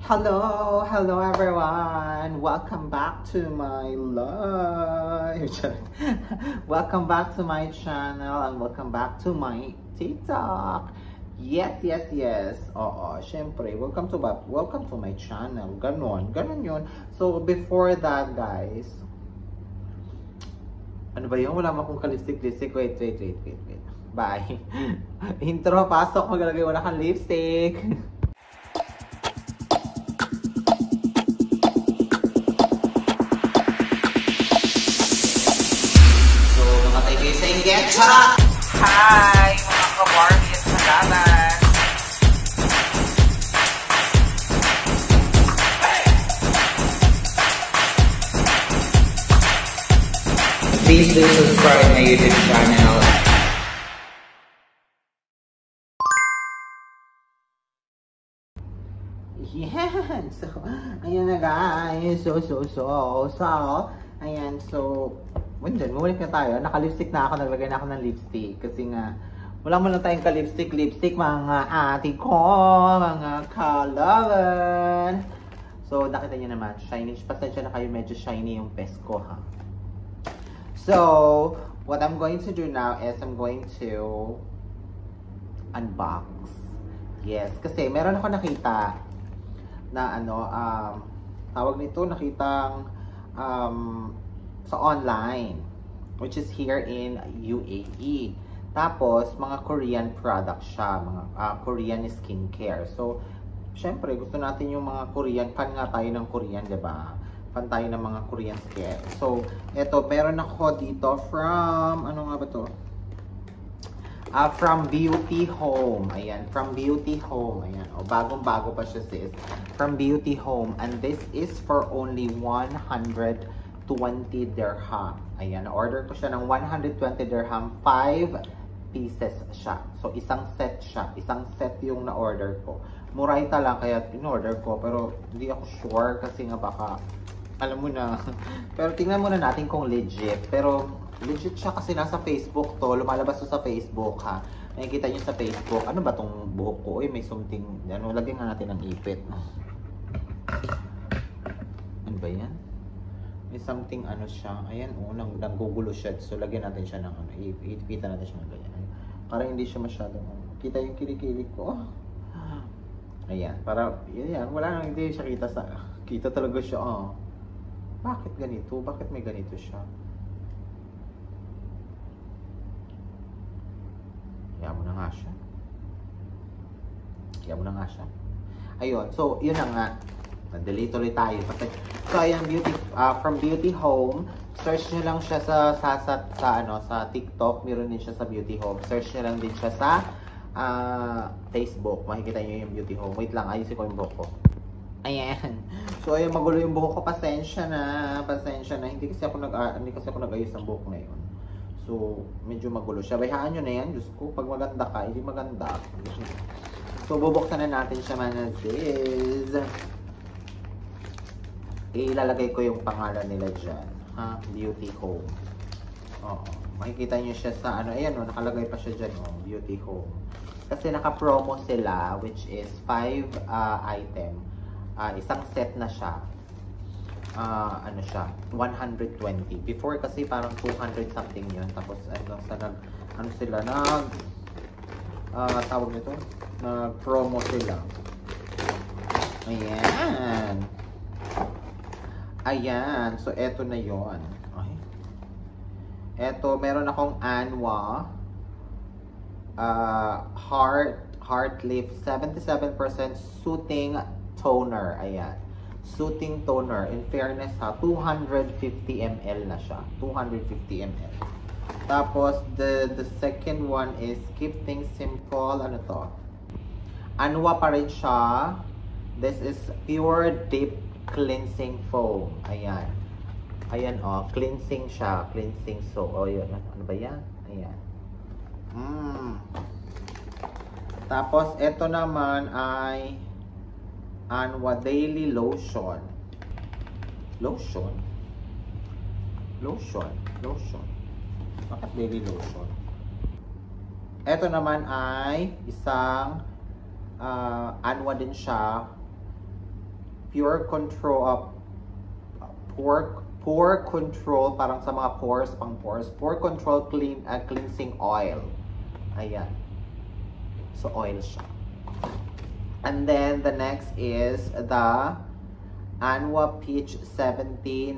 Hello everyone. Welcome back to my live. Welcome back to my channel and welcome back to my TikTok. Yes. Oo, syempre, welcome to my channel. Ganon yun. So before that, guys, ano ba yun? Wala akong ka-lipstick. Wait. Bye. Intro, pasok. Magalagay, wala kang lipstick. Hi, mga ka-Barbies sa laban. Please do subscribe my YouTube channel. Yan. So, ayan na guys. So, ayan. So, bumalik na tayo. Naka-lipstick na ako. Naglagay na ako ng lipstick. Kasi nga, wala mo lang tayong ka-lipstick, mga ate ko, mga ka-lover. So, nakita nyo naman, shiny. Pasensya na kayo, medyo shiny yung pes ko, ha? So, what I'm going to do now is I'm going to unbox. Yes, kasi meron ako nakita na tawag nito, nakitang sa online, which is here in UAE. Tapos, mga Korean products siya, mga Korean skincare. So, syempre, gusto natin yung mga Korean, fan nga tayo ng Korean, diba? Fan tayo ng mga Korean skincare. So, eto, meron ako dito from, ano nga ba to? From Beauty Home. Ayan, from Beauty Home. Ayan, bagong-bago pa siya, sis. From Beauty Home. And this is for only 120 dirham. Ayan, order ko siya ng 120 dirham, 5 pieces siya. So, isang set siya. Isang set yung na-order ko. Murayta lang kaya in-order ko, pero hindi ako sure kasi nga baka, alam mo na. Pero tingnan muna natin kung legit. Pero, legit siya kasi nasa Facebook to. Lumalabas to sa Facebook, ha. Nakikita nyo sa Facebook. Ano ba tong buhok ko? Uy, may something. Ano, lagyan nga natin ng ipit. Ano ba yan? May something ano siya. Ayan, nanggugulo siya. So, lagyan natin siya ng ano. Ipitan natin siya ng ganyan. Para hindi siya masyadong kita yung kilikili ko. Ayan, para, yan. Wala nang hindi siya kita sa, kita talaga siya, Bakit ganito? Bakit may ganito siya? Kaya mo na nga siya. Ayun, so, yun na nga. Delete ulit tayo. So, ayan, from Beauty Home. Search nyo lang siya sa TikTok. Meron din siya sa Beauty Home. Search nyo lang din siya sa Facebook. Makikita nyo yung Beauty Home. Wait lang, ayusin ko yung buhok ko. Ayan. So, ayun, magulo yung buhok ko. Pasensya na. Hindi kasi ako nag-ayos ng buhok na yun. So, medyo magulo siya. Bayhaan nyo na yan. Diyos ko, pag maganda ka, hindi maganda. So, bubuksan na natin siya, mga sis. Ilalagay ko yung pangalan nila dyan. Ha? Beauty Home. Oo. Makikita nyo siya sa ano. Ayan o, nakalagay pa siya dyan o. Beauty Home. Kasi naka-promo sila, which is 5 item. Isang set na siya. Ano siya, 120. Before kasi parang 200 something yun. Tapos sila tawag nito, nag-promo sila. Ayan. So, eto na yon. Eto, meron akong Anwa Heart Lift 77% Soothing Toner. Ayan. Soothing toner. In fairness ha, 250 ml na siya. 250 ml. Tapos, the second one is Keep Things Simple. Ano to? Anwa pa rin siya. This is Pure Deep Cleansing Foam. Ayan. Ayan o. Cleansing siya. Cleansing soap. O yun. Ano ba yan? Ayan. Tapos, ito naman ay Anwa Daily Lotion. Lotion? Bakit daily lotion? Ito naman ay isang Anwa din siya. pure control of pore control, parang sa mga pores, pang pores. Pore control cleansing oil. Ayan. So, oil siya. And then, the next is the Anwa Peach 70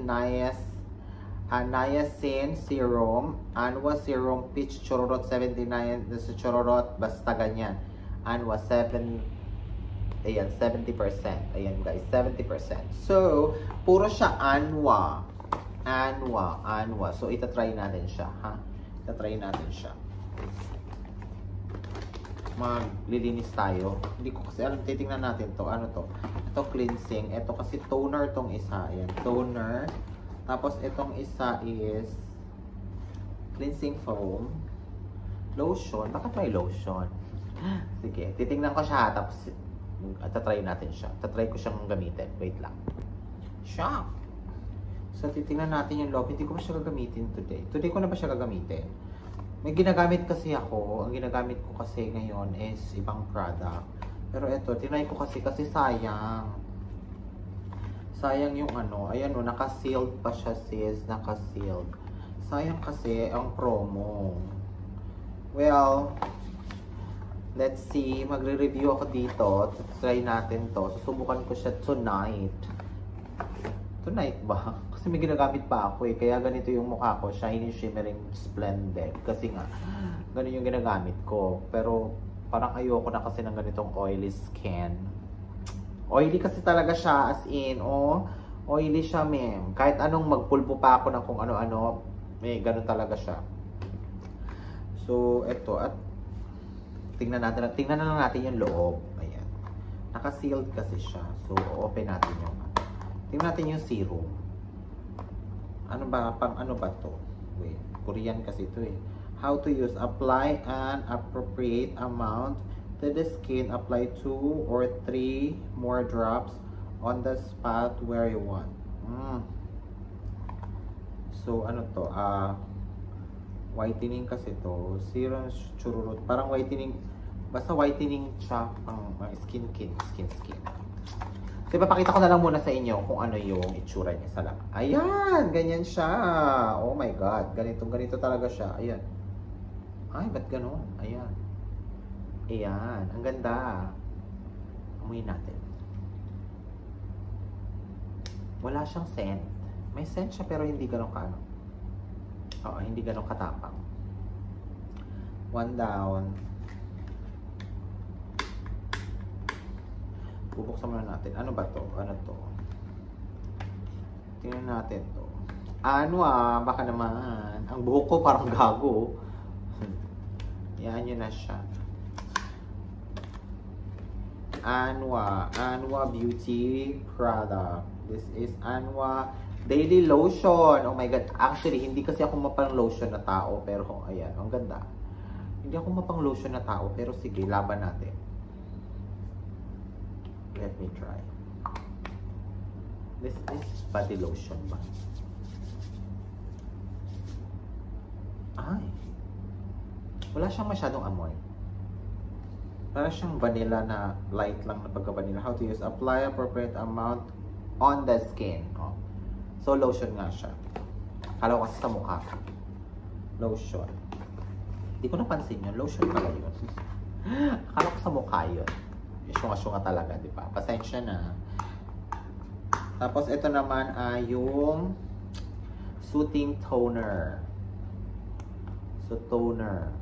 Niacin Serum. Anwa Serum Peach Chororot 79. This is Chororot, basta ganyan. Anwa 7. Ayan, 70%. Ayan guys, 70%. So, puro siya Anwa. Anwa. So, itatry natin siya, ha? Itatry natin siya. Maglilinis tayo. Hindi ko kasi alam, titingnan natin to. Ano to? Ito cleansing. Ito kasi toner tong isa. Ayan, toner. Tapos itong isa is cleansing foam. Lotion. Baka try lotion. Sige, titingnan ko siya. Tapos tatry natin siya. Tatry ko siyang gamitin. Wait lang. Siya. So, titingnan natin yung loob. Hindi ko ba siya gagamitin today? Today ko na ba siya gagamitin? May ginagamit kasi ako. Ang ginagamit ko kasi ngayon is ibang product. Pero ito, tinry ko kasi sayang. Sayang yung ano. Ayan o, naka-sealed pa siya sis. Naka-sealed. Sayang kasi ang promo. Well, let's see. Magre-review ako dito. Try natin to. Susubukan ko siya tonight. Tonight ba? Kasi may ginagamit pa ako eh. Kaya ganito yung mukha ko. Shiny, shimmering, splendid. Kasi nga, ganun yung ginagamit ko. Pero parang ayoko na kasi ng ganitong oily skin. Oily kasi talaga siya. As in, oh. Oily siya, ma'am. Kahit anong magpulbo pa ako ng kung ano-ano, may ganun talaga siya. So, eto. At tingnan na lang natin yung loob. Ayan. Naka-sealed kasi siya. So, open natin yung tingnan natin yung serum. Ano ba? Ano ba to? Wait. Korean kasi ito eh. How to use. Apply an appropriate amount to the skin. Apply 2 or 3 more drops on the spot where you want. So, ano to? Whitening kasi to. Serum Chururut. Parang whitening. Basta whitening siya. Pang skin. So, ipapakita ko na lang muna sa inyo kung ano yung itsura niya sa labas. Ayan! Ganyan siya. Oh my God. Ganito talaga siya. Ayan. Ay, ba't gano'n? Ayan. Ayan. Ang ganda. Amuyin natin. Wala siyang scent. May scent siya pero hindi gano'n ka ano. Oo, hindi gano'n katapang. One down. Bubuksan muna natin. Ano ba to? Ano to? Tingnan natin to. Ano baka naman. Ang buhok ko parang gago. Yan, yun na siya. Anwa Beauty Product. This is Anwa Daily Lotion. Oh my God. Actually, hindi kasi ako mapang lotion na tao. Pero, ayan. Ang ganda. Hindi ako mapang lotion na tao. Pero sige, laban natin. Let me try. This is body lotion ba? Ay. Wala siyang masyadong amoy. Para siyang vanilla na light lang na pagka-vanilla. How to use. Apply appropriate amount on the skin. Oh. So, lotion nga siya. Kala ko kasi sa mukha. Lotion. Hindi ko napansin yun. Lotion pala yun. Akala ko sa mukha yun. Syunga-syunga talaga, di ba? Pasensya na. Tapos, ito naman ay yung soothing toner. So, toner.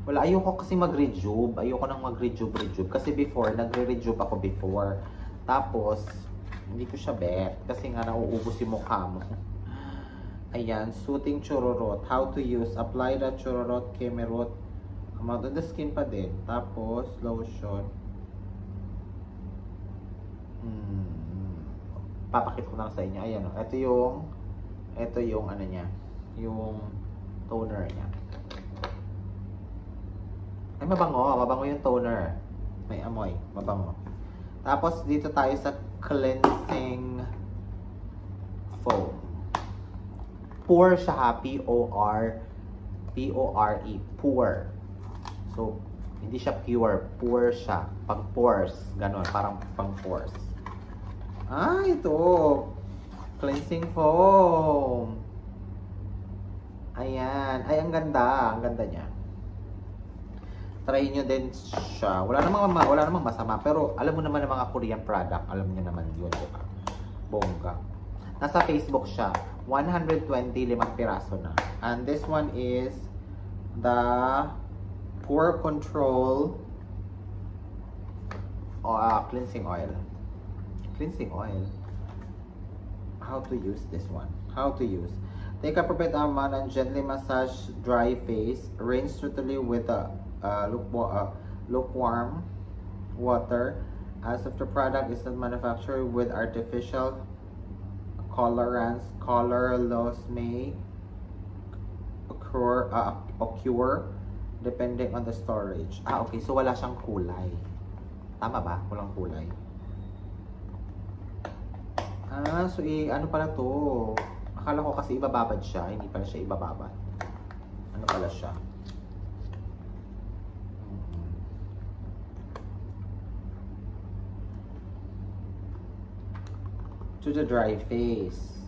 Wala, ayoko kasi mag-rejuve. Ayoko nang mag-rejuve. Kasi before, nagre-rejuve ako before. Tapos, hindi ko siya bet. Kasi nga, nauubos yung mukha mo. Ayan, soothing chururot. How to use. Apply the chururot kemerot. Amount on the skin pa din. Tapos, lotion. Papakita ko lang sa inyo. Ayan, oh. Ito yung ano niya. Yung toner niya. Ay, mabango. Mabango yung toner. May amoy. Mabango. Tapos, dito tayo sa cleansing foam. Pore siya ha. P-O-R-E. Pore. So, hindi siya pure. Pore siya. Pang pores. Ganon. Parang pang pores. Ah, ito. Cleansing foam. Ayan. Ay, ang ganda. Ang ganda niya. Try nyo din siya. Wala namang masama. Pero alam mo naman ang mga Korean product. Alam nyo naman yun, diba? Bongga. Nasa Facebook siya. 125 piraso na. And this one is the Pore Control cleansing oil. Cleansing oil. How to use this one? How to use? Take appropriate amount and gently massage dry face. Rinse thoroughly with a lukewarm water. As if the product is not manufactured with artificial colorants, color loss may occur depending on the storage. Ah, okay. So, wala siyang kulay. Tama ba? Walang kulay. Ah, so ano pala to? Akala ko kasi ibababad siya. Hindi pala siya ibababad. Ano pala siya? To the dry face.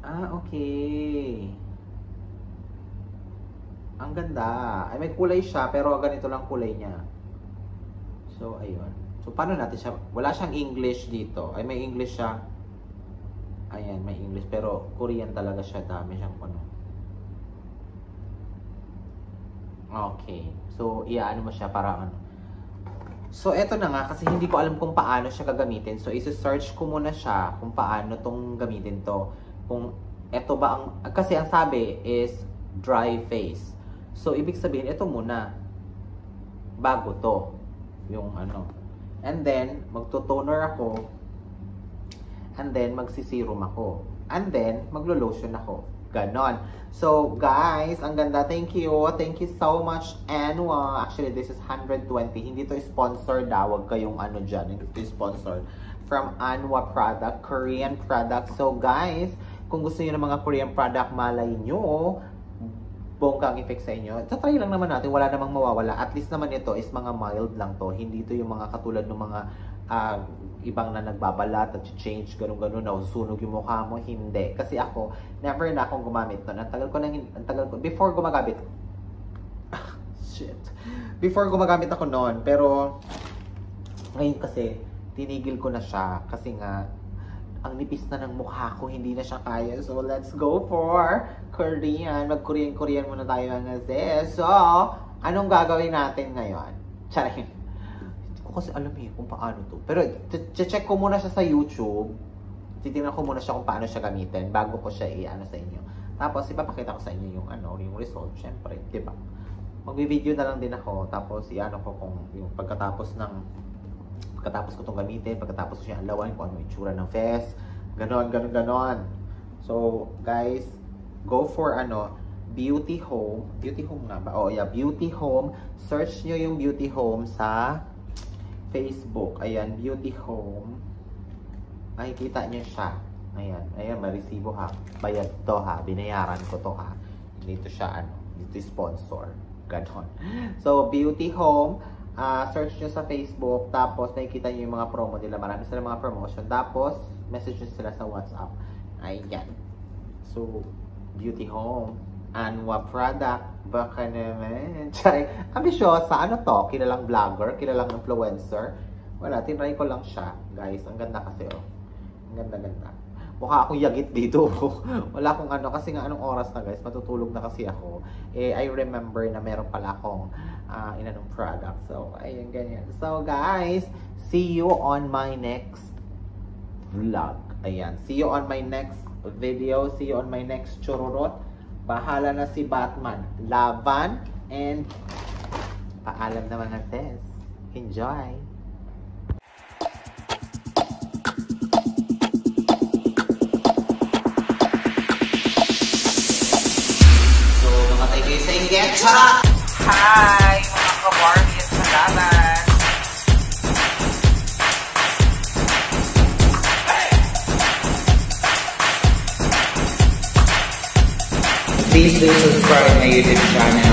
Ah, okay. Ang ganda. Ay, may kulay siya, pero ganito lang kulay niya. So, ayun. So, paano natin siya? Wala siyang English dito. Ay, may English siya. Ayan, may English. Pero, Korean talaga siya. Dami siyang ano. Okay. So, iaano mo siya para ano. So, eto na nga. Kasi hindi ko alam kung paano siya gagamitin. So, isi-search ko muna siya kung paano tong gamitin to. Kung eto ba ang... Kasi ang sabi is dry face. So, ibig sabihin, ito muna. Bago to. Yung ano. And then, magto-toner ako. And then, magsiserum ako. And then, maglo-lotion ako. Ganon. So, guys, ang ganda. Thank you. Thank you so much, Anwa. Actually, this is 120. Hindi to sponsor daw. Huwag kayong ano dyan. Hindi to sponsor. From Anwa product. Korean product. So, guys, kung gusto niyo ng mga Korean product, malay nyo, bonggang effect sa inyo. Try lang naman natin, wala namang mawawala. At least naman ito is mga mild lang to. Hindi ito yung mga katulad ng mga ibang na nagbabalat, nag-change, ganun-ganun, nausunog yung mukha mo. Hindi. Kasi ako, never na akong gumamit nun. Ang tagal ko, before gumagamit, shit. Before gumagamit ako noon, pero ngayon kasi, tinigil ko na siya. Kasi nga, ang nipis na ng mukha ko, hindi na siya kaya. So, let's go for Korean. Mag-Korean muna tayo mga sis. So, anong gagawin natin ngayon? Charing. Hindi ko kasi alam kung paano to. Pero, check ko muna siya sa YouTube. Titignan ko muna siya kung paano siya gamitin bago ko siya i-ano sa inyo. Tapos, ipapakita ko sa inyo yung yung result. Siyempre, diba? Magbi-video na lang din ako. Tapos, i-ano ko kung yung pagkatapos ko itong gamitin, pagkatapos ko siya alawan, kung ano yung itsura ng face, ganon. So, guys, go for Beauty Home. Beauty Home nga ba? Oh, yeah, Beauty Home. Search nyo yung Beauty Home sa Facebook. Ayan, Beauty Home. Makikita nyo siya. Ayan, may resibo ha. Bayad to ha. Binayaran ko to ha. Dito siya, dito sponsor. Ganon. So, Beauty Home. Search nyo sa Facebook, tapos nakikita nyo yung mga promo nila. Marami sila mga promotion. Tapos, message nyo sila sa WhatsApp. Ayan. So, Beauty Home. Anwa product. Baka naman. Charay. Ambisyosa. Ano to? Kilalang vlogger? Kilalang influencer? Wala. Tinry ko lang siya. Guys, ang ganda kasi oh. Ang ganda-ganda. Mukha akong yagit dito. Wala akong kasi nga anong oras na guys, matutulog na kasi ako. I remember na meron pala akong inanong product. So, ayun, ganyan. So, guys, see you on my next vlog. Ayan. See you on my next video. See you on my next chururot. Bahala na si Batman. Laban and paalam na mga sis. Enjoy! Hi, mga ka-Barbie sa laban. Please do subscribe my YouTube channel.